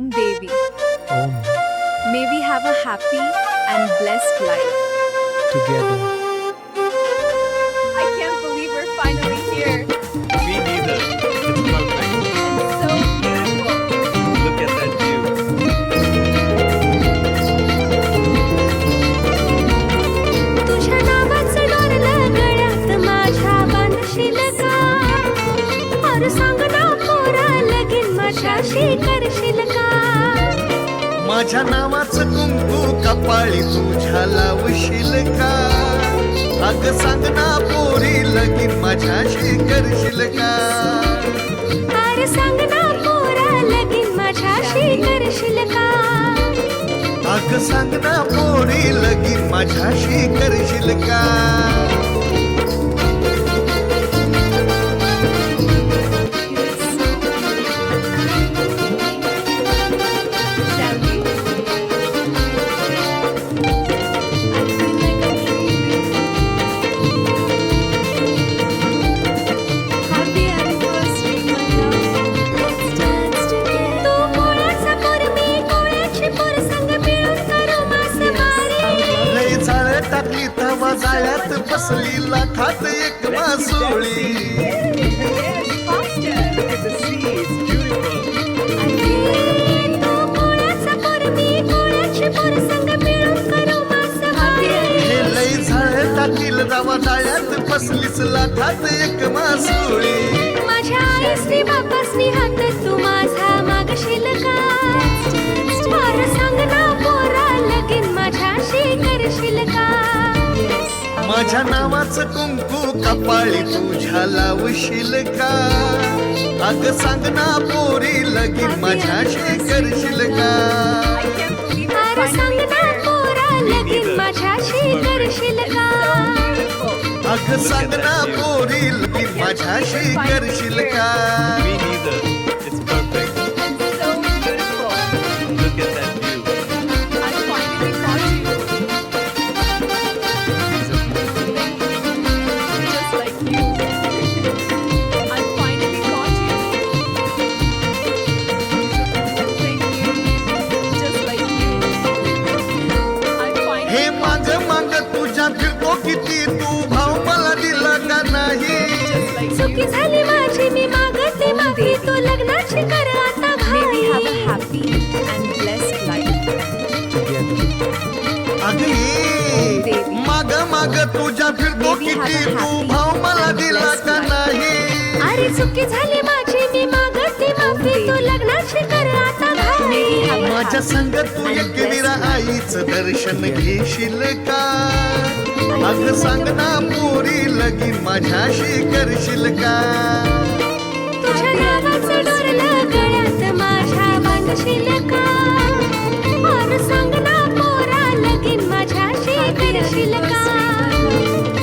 Om Devi. Om. May we have a happy and blessed life. Together. I can't believe we're finally here. Me neither. It's perfect. And so beautiful. Look at that view. तुझ्या नावाचं डोरलं गळ्यात माझ्या बांधशील का और सांग ना पोरा लगीन माझ्याशी करशील का माझ्या नावाचं कुंकू कपाळी तुझ्या लावशील का अग सांग ना पोरी लगीन माझ्याशी करशील का अरे सांग ना पोरा लगीन माझ्याशी करशील का अग सांग ना पोरी लगीन माझ्याशी करशील का Shall we? I feel like I'm dreaming. Happy anniversary, my love. Let's dance together. तू पोळ्याचा पोर मी कोळ्याची पोर संग मिळून करू मासेमारी लय जाळ टाकली तवा जाळ्यात बसली लाखात एक मासोळी Faster. Look at the sea. It's beautiful. तू पोळ्याचा पोर मी कोळ्याची पोर संग मिळून करू मासेमारी हे लय झाळ टाकील तवा जाळ्यात बसलीच लाखात एक मासोळी माझ्या आईसनी बापासनी हात तू माझा मागशील का फार सांग ना पोरा लगीन माझ्याशी करशील का माझ्या नावाचं कुंकू कपाळी तुझ्या लावशील का अग सांग ना पोरी लगीन माझ्याशी करशील का I can't believe we're फार सांग finally ना here. पोरा लगीन माझ्याशी करशील का Beautiful. अग सांग ना पोरी लगीन माझ्याशी करशील का Me neither. It's perfect. And so beautiful. Look at that view. I finally got you. Just like you. I finally got you. Thank you. Just like you. I finally हे माग माग तुझ्या फिरतो किती तू भाव मला दिला का नाही just like चुकी you. झाली माझी मी मागते माफी तू लग्नाची कर आता May we have a घाई happy and blessed life. Together. अग ये माग माग तुझ्या फिरतो किती तू भाव मला दिला का नाही अरे चुकी झाली माझी मी मागते माफी तू लग्नाची कर आता घाई माझ्या संग तू एकविरा आईचं दर्शन घेशील का अग सांग ना पोरी लगीन माझ्याशी करशील का तुझ्या नावाचं डोरलं गळ्यात माझ्या बांधशील का